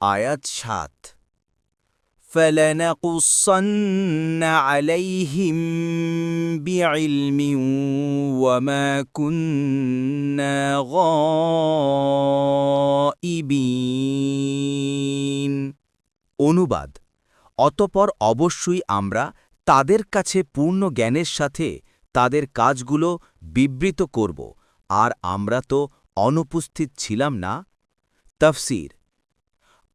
আয়াত ৭ فَلَنَقُصَّنَّ عَلَيْهِمْ بِعِلْمٍ وَمَا كُنَّا غَائِبِينَ অনুবাদ অতঃপর অবশ্যই আমরা তাদের কাছে পূর্ণ জ্ঞানের সাথে তাদের কাজগুলো বিবৃত করব আর আমরা তো অনুপস্থিত ছিলাম না। তাফসীর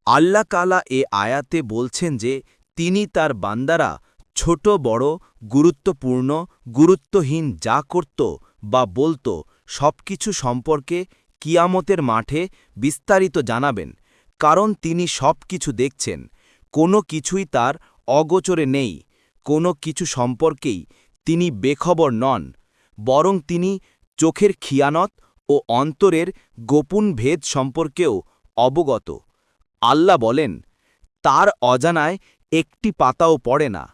আল্লাহ তাআলা এ আয়াতে বলছেন যে তিনি তার বান্দারা ছোট বড় গুরুত্বপূর্ণ গুরুত্বহীন যা করত বা বলত সবকিছু সম্পর্কে কিয়ামতের মাঠে বিস্তারিত জানাবেন, কারণ তিনি সবকিছু দেখছেন, কোনো কিছুই তার অগোচরে নেই, কোনো কিছু সম্পর্কেই তিনি বেখবর নন, বরং তিনি চোখের খিয়ানত ও অন্তরের গোপন ভেদ সম্পর্কেও অবগত। আল্লাহ বলেন, তার অজানায় একটি পাতাও পড়ে না,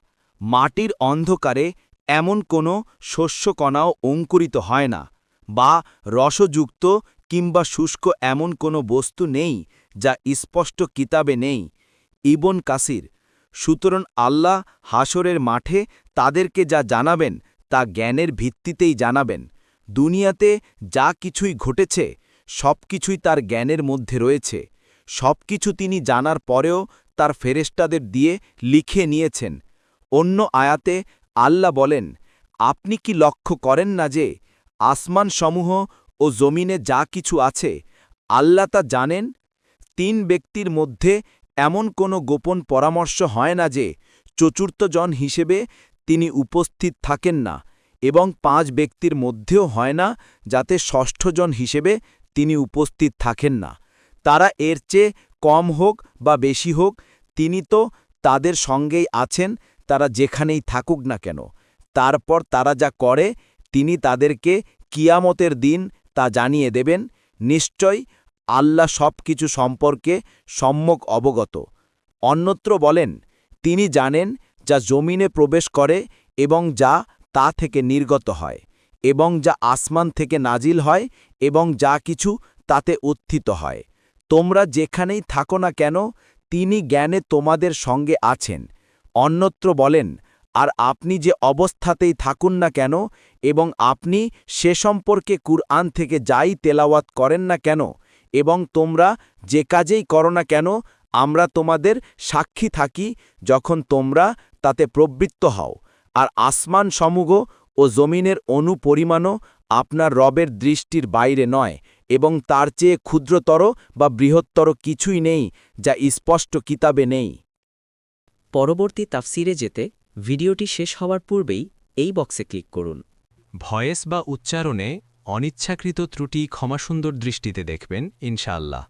মাটির অন্ধকারে এমন কোনো শস্যকণাও অঙ্কুরিত হয় না, বা রসযুক্ত কিংবা শুষ্ক এমন কোনো বস্তু নেই যা স্পষ্ট কিতাবে নেই। ইবন কাসির সুতরাং আল্লাহ হাসরের মাঠে তাদেরকে যা জানাবেন তা জ্ঞানের ভিত্তিতেই জানাবেন। দুনিয়াতে যা কিছুই ঘটেছে সবকিছুই তার জ্ঞানের মধ্যে রয়েছে, সবকিছু তিনি জানার পরেও তার ফেরেশতাদের দিয়ে লিখে নিয়েছেন। অন্য আয়াতে আল্লাহ বলেন, আপনি কি লক্ষ্য করেন না যে আসমানসমূহ ও জমিনে যা কিছু আছে আল্লাহ তা জানেন? ৩ ব্যক্তির মধ্যে এমন কোনো গোপন পরামর্শ হয় না যে চতুর্থজন হিসেবে তিনি উপস্থিত থাকেন না, এবং ৫ ব্যক্তির মধ্যেও হয় না যাতে ষষ্ঠজন হিসেবে তিনি উপস্থিত থাকেন না। তারা এর চেয়ে কম হোক বা বেশি হোক, তিনি তো তাদের সঙ্গেই আছেন, তারা যেখানেই থাকুক না কেন। তারপর তারা যা করে তিনি তাদেরকে কিয়ামতের দিন তা জানিয়ে দেবেন। নিশ্চয় আল্লাহ সবকিছু সম্পর্কে সম্যক অবগত। অন্যত্র বলেন, তিনি জানেন যা জমিনে প্রবেশ করে এবং যা তা থেকে নির্গত হয়, এবং যা আসমান থেকে নাজিল হয় এবং যা কিছু তাতে উত্থিত হয়। তোমরা যেখানেই থাকো না কেন তিনি জ্ঞানে তোমাদের সঙ্গে আছেন। অন্যত্র বলেন, আর আপনি যে অবস্থাতেই থাকুন না কেন এবং আপনি সে সম্পর্কে কুরআন থেকে যাই তেলাওয়াত করেন না কেন এবং তোমরা যে কাজেই করো না কেন, আমরা তোমাদের সাক্ষী থাকি যখন তোমরা তাতে প্রবৃত্ত হও। আর আসমান সমূহ ও জমিনের অনুপরিমাণও আপনার রবের দৃষ্টির বাইরে নয়, এবং তার চেয়ে ক্ষুদ্রতর বা বৃহত্তর কিছুই নেই যা স্পষ্ট কিতাবে নেই। পরবর্তী তাফসিরে যেতে ভিডিওটি শেষ হওয়ার পূর্বেই এই বক্সে ক্লিক করুন। ভয়েস বা উচ্চারণে অনিচ্ছাকৃত ত্রুটি ক্ষমাসুন্দর দৃষ্টিতে দেখবেন ইনশাআল্লাহ।